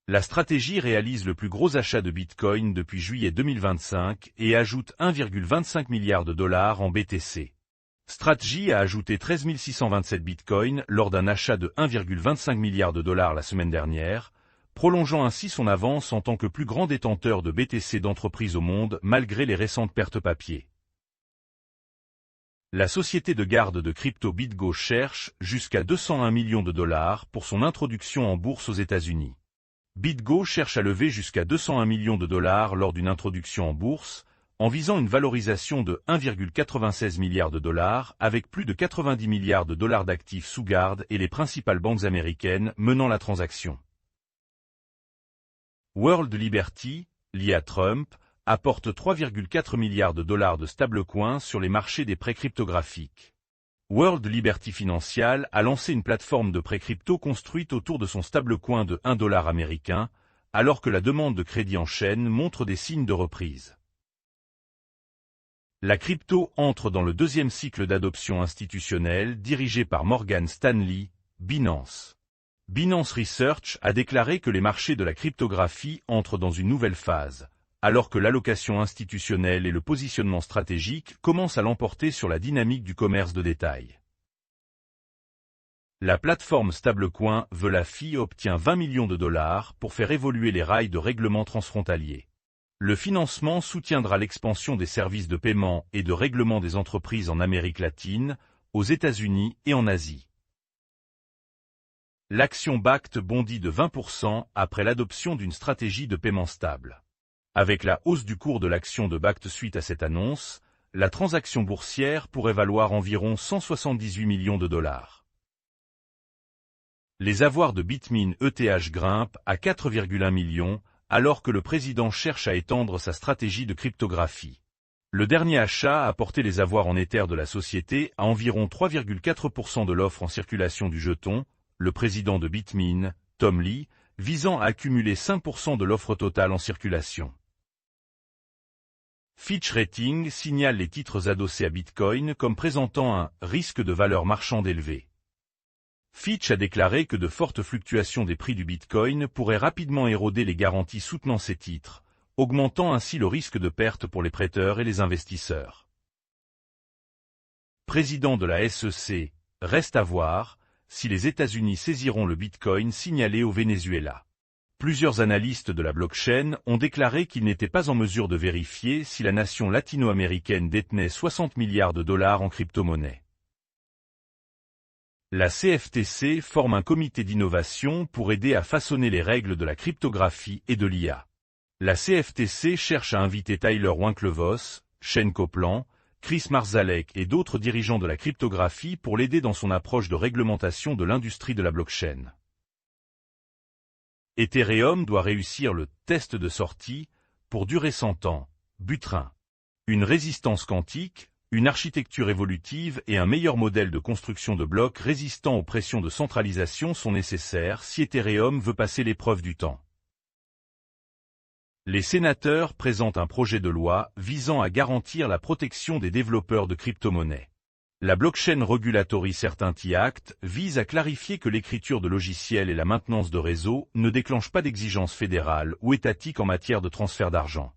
La stratégie réalise le plus gros achat de Bitcoin depuis juillet 2025 et ajoute 1,25 milliard de dollars en BTC. Strategy a ajouté 13 627 Bitcoin lors d'un achat de 1,25 milliard de dollars la semaine dernière, prolongeant ainsi son avance en tant que plus grand détenteur de BTC d'entreprise au monde malgré les récentes pertes papier. La société de garde de crypto BitGo cherche jusqu'à 201 millions de dollars pour son introduction en bourse aux États-Unis. BitGo cherche à lever jusqu'à 201 millions de dollars lors d'une introduction en bourse, en visant une valorisation de 1,96 milliard de dollars avec plus de 90 milliards de dollars d'actifs sous garde et les principales banques américaines menant la transaction. World Liberty, lié à Trump, apporte 3,4 milliards de dollars de stablecoins sur les marchés des prêts cryptographiques. World Liberty Financial a lancé une plateforme de prêts crypto construite autour de son stablecoin de 1 dollar américain, alors que la demande de crédit en chaîne montre des signes de reprise. La crypto entre dans le deuxième cycle d'adoption institutionnelle dirigé par Morgan Stanley, Binance. Binance Research a déclaré que les marchés de la cryptographie entrent dans une nouvelle phase, alors que l'allocation institutionnelle et le positionnement stratégique commencent à l'emporter sur la dynamique du commerce de détail. La plateforme stablecoin Velafi obtient 20 millions de dollars pour faire évoluer les rails de règlement transfrontalier. Le financement soutiendra l'expansion des services de paiement et de règlement des entreprises en Amérique latine, aux États-Unis et en Asie. L'action Bakkt bondit de 20% après l'adoption d'une stratégie de paiement stable. Avec la hausse du cours de l'action de Bakkt suite à cette annonce, la transaction boursière pourrait valoir environ 178 millions de dollars. Les avoirs de Bitmain ETH grimpent à 4,1 millions, alors que le président cherche à étendre sa stratégie de cryptographie. Le dernier achat a porté les avoirs en Ether de la société à environ 3,4% de l'offre en circulation du jeton, le président de Bitmain, Tom Lee, visant à accumuler 5% de l'offre totale en circulation. Fitch Ratings signale les titres adossés à Bitcoin comme présentant un « risque de valeur marchande élevé ». Fitch a déclaré que de fortes fluctuations des prix du Bitcoin pourraient rapidement éroder les garanties soutenant ces titres, augmentant ainsi le risque de perte pour les prêteurs et les investisseurs. Président de la SEC, reste à voir si les États-Unis saisiront le Bitcoin signalé au Venezuela. Plusieurs analystes de la blockchain ont déclaré qu'ils n'étaient pas en mesure de vérifier si la nation latino-américaine détenait 60 milliards de dollars en crypto-monnaie. La CFTC forme un comité d'innovation pour aider à façonner les règles de la cryptographie et de l'IA. La CFTC cherche à inviter Tyler Winklevoss, Shane Copland, Chris Marszalek et d'autres dirigeants de la cryptographie pour l'aider dans son approche de réglementation de l'industrie de la blockchain. Ethereum doit réussir le « test de sortie » pour durer 100 ans, Buterin. Une résistance quantique, une architecture évolutive et un meilleur modèle de construction de blocs résistant aux pressions de centralisation sont nécessaires si Ethereum veut passer l'épreuve du temps. Les sénateurs présentent un projet de loi visant à garantir la protection des développeurs de crypto-monnaies. La Blockchain Regulatory Certainty Act vise à clarifier que l'écriture de logiciels et la maintenance de réseaux ne déclenchent pas d'exigences fédérales ou étatiques en matière de transfert d'argent.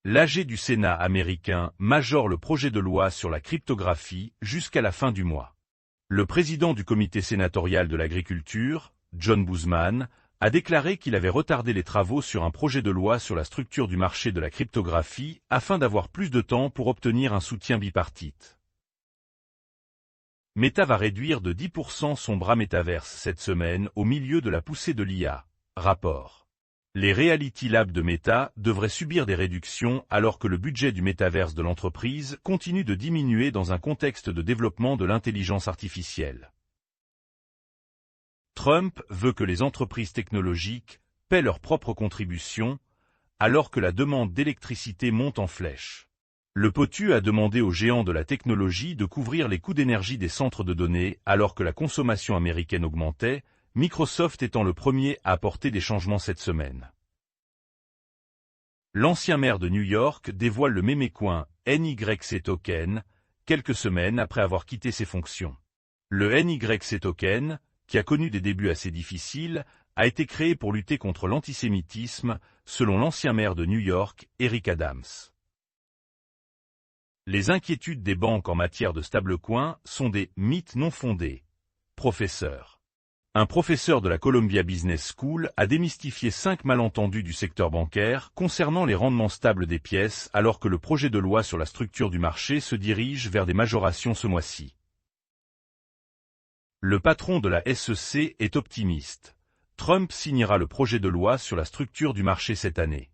L'AG du Sénat américain majore le projet de loi sur la cryptographie jusqu'à la fin du mois. Le président du comité sénatorial de l'agriculture, John Boozman, a déclaré qu'il avait retardé les travaux sur un projet de loi sur la structure du marché de la cryptographie afin d'avoir plus de temps pour obtenir un soutien bipartite. Meta va réduire de 10% son bras Metaverse cette semaine au milieu de la poussée de l'IA. Rapport. Les Reality Labs de Meta devraient subir des réductions alors que le budget du métaverse de l'entreprise continue de diminuer dans un contexte de développement de l'intelligence artificielle. Trump veut que les entreprises technologiques paient leurs propres contributions, alors que la demande d'électricité monte en flèche. Le POTU a demandé aux géants de la technologie de couvrir les coûts d'énergie des centres de données alors que la consommation américaine augmentait, Microsoft étant le premier à apporter des changements cette semaine. L'ancien maire de New York dévoile le mémécoin NYC Token, quelques semaines après avoir quitté ses fonctions. Le NYC Token, qui a connu des débuts assez difficiles, a été créé pour lutter contre l'antisémitisme, selon l'ancien maire de New York, Eric Adams. Les inquiétudes des banques en matière de stablecoin sont des mythes non fondés. Professeur. Un professeur de la Columbia Business School a démystifié 5 malentendus du secteur bancaire concernant les rendements stables des pièces alors que le projet de loi sur la structure du marché se dirige vers des majorations ce mois-ci. Le patron de la SEC est optimiste. Trump signera le projet de loi sur la structure du marché cette année.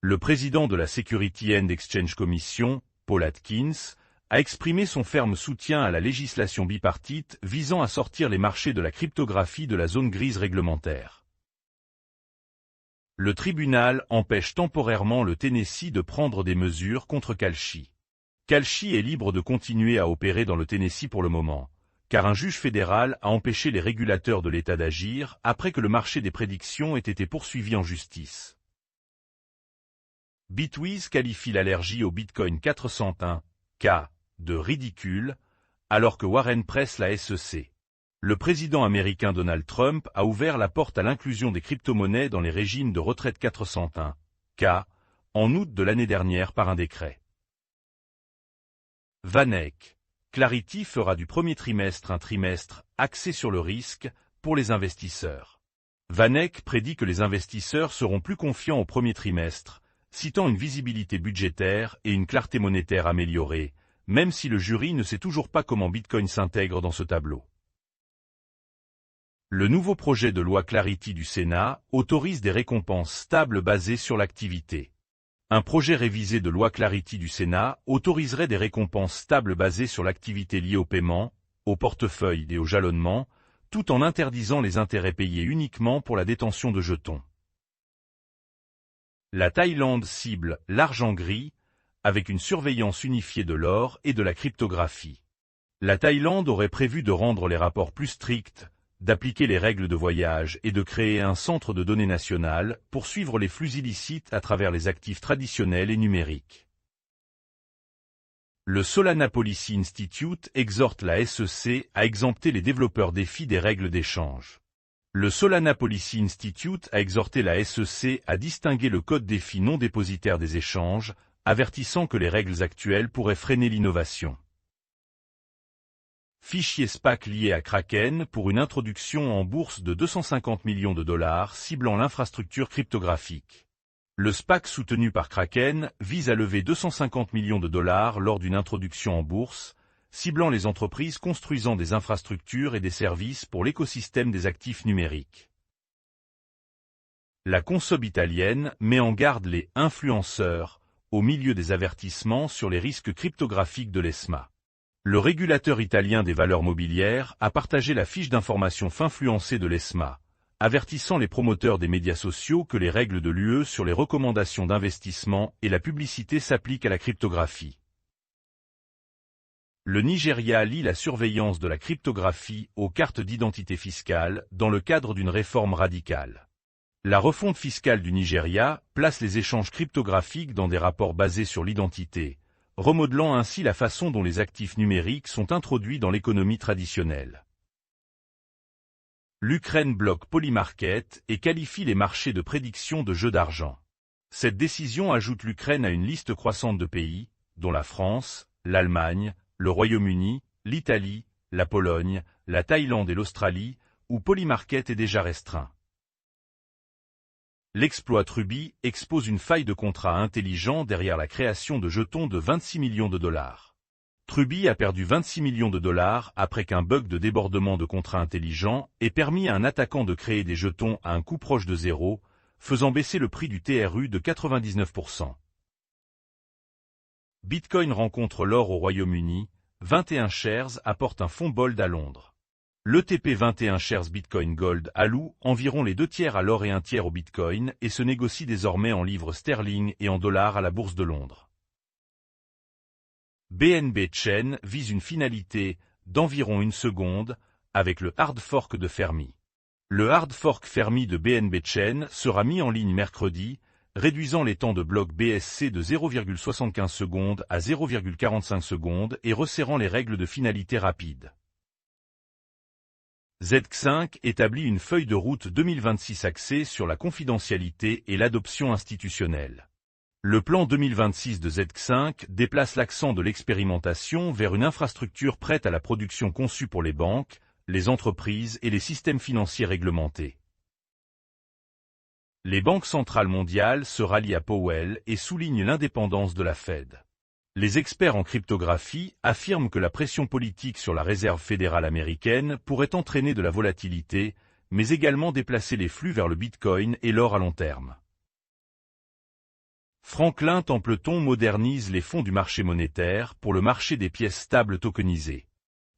Le président de la Security and Exchange Commission, Paul Atkins, a exprimé son ferme soutien à la législation bipartite visant à sortir les marchés de la cryptographie de la zone grise réglementaire. Le tribunal empêche temporairement le Tennessee de prendre des mesures contre Kalshi. Kalshi est libre de continuer à opérer dans le Tennessee pour le moment, car un juge fédéral a empêché les régulateurs de l'État d'agir après que le marché des prédictions ait été poursuivi en justice. Bitwiz qualifie l'allergie au Bitcoin 401K de ridicule, alors que Warren presse la SEC. Le président américain Donald Trump a ouvert la porte à l'inclusion des crypto-monnaies dans les régimes de retraite 401K en août de l'année dernière par un décret. VanEck. Clarity fera du premier trimestre un trimestre axé sur le risque pour les investisseurs. VanEck prédit que les investisseurs seront plus confiants au premier trimestre, citant une visibilité budgétaire et une clarté monétaire améliorée, même si le jury ne sait toujours pas comment Bitcoin s'intègre dans ce tableau. Le nouveau projet de loi Clarity du Sénat autorise des récompenses stables basées sur l'activité. Un projet révisé de loi Clarity du Sénat autoriserait des récompenses stables basées sur l'activité liée au paiement, au portefeuille et au jalonnement, tout en interdisant les intérêts payés uniquement pour la détention de jetons. La Thaïlande cible l'argent gris, avec une surveillance unifiée de l'or et de la cryptographie. La Thaïlande aurait prévu de rendre les rapports plus stricts, d'appliquer les règles de voyage et de créer un centre de données national pour suivre les flux illicites à travers les actifs traditionnels et numériques. Le Solana Policy Institute exhorte la SEC à exempter les développeurs DeFi des règles d'échange. Le Solana Policy Institute a exhorté la SEC à distinguer le code DeFi non dépositaire des échanges, avertissant que les règles actuelles pourraient freiner l'innovation. Fichier SPAC lié à Kraken pour une introduction en bourse de 250 millions de dollars ciblant l'infrastructure cryptographique. Le SPAC soutenu par Kraken vise à lever 250 millions de dollars lors d'une introduction en bourse, ciblant les entreprises construisant des infrastructures et des services pour l'écosystème des actifs numériques. La Consob italienne met en garde les influenceurs au milieu des avertissements sur les risques cryptographiques de l'ESMA. Le régulateur italien des valeurs mobilières a partagé la fiche d'information influencée de l'ESMA, avertissant les promoteurs des médias sociaux que les règles de l'UE sur les recommandations d'investissement et la publicité s'appliquent à la cryptographie. Le Nigeria lie la surveillance de la cryptographie aux cartes d'identité fiscale dans le cadre d'une réforme radicale. La refonte fiscale du Nigeria place les échanges cryptographiques dans des rapports basés sur l'identité, remodelant ainsi la façon dont les actifs numériques sont introduits dans l'économie traditionnelle. L'Ukraine bloque Polymarket et qualifie les marchés de prédiction de jeux d'argent. Cette décision ajoute l'Ukraine à une liste croissante de pays, dont la France, l'Allemagne, le Royaume-Uni, l'Italie, la Pologne, la Thaïlande et l'Australie, où Polymarket est déjà restreint. L'exploit Truby expose une faille de contrat intelligent derrière la création de jetons de 26 millions de dollars. Truby a perdu 26 millions de dollars après qu'un bug de débordement de contrat intelligent ait permis à un attaquant de créer des jetons à un coût proche de zéro, faisant baisser le prix du TRU de 99%. Bitcoin rencontre l'or au Royaume-Uni, 21 shares apporte un fonds Bold à Londres. L'ETP 21 shares Bitcoin Gold alloue environ les 2/3 à l'or et 1/3 au Bitcoin et se négocie désormais en livres sterling et en dollars à la bourse de Londres. BNB Chain vise une finalité d'environ 1 seconde avec le hard fork de Fermi. Le hard fork Fermi de BNB Chain sera mis en ligne mercredi, réduisant les temps de bloc BSC de 0,75 secondes à 0,45 secondes et resserrant les règles de finalité rapide. Z5 établit une feuille de route 2026 axée sur la confidentialité et l'adoption institutionnelle. Le plan 2026 de Z5 déplace l'accent de l'expérimentation vers une infrastructure prête à la production conçue pour les banques, les entreprises et les systèmes financiers réglementés. Les banques centrales mondiales se rallient à Powell et soulignent l'indépendance de la Fed. Les experts en cryptographie affirment que la pression politique sur la Réserve fédérale américaine pourrait entraîner de la volatilité, mais également déplacer les flux vers le Bitcoin et l'or à long terme. Franklin Templeton modernise les fonds du marché monétaire pour le marché des pièces stables tokenisées.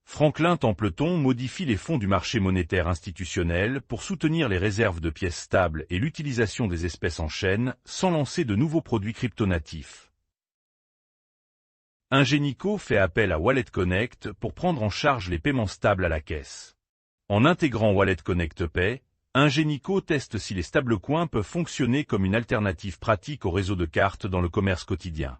Franklin Templeton modifie les fonds du marché monétaire institutionnel pour soutenir les réserves de pièces stables et l'utilisation des espèces en chaîne sans lancer de nouveaux produits cryptonatifs. Ingenico fait appel à Wallet Connect pour prendre en charge les paiements stables à la caisse. En intégrant Wallet Connect Pay, Ingenico teste si les stablecoins peuvent fonctionner comme une alternative pratique au réseau de cartes dans le commerce quotidien.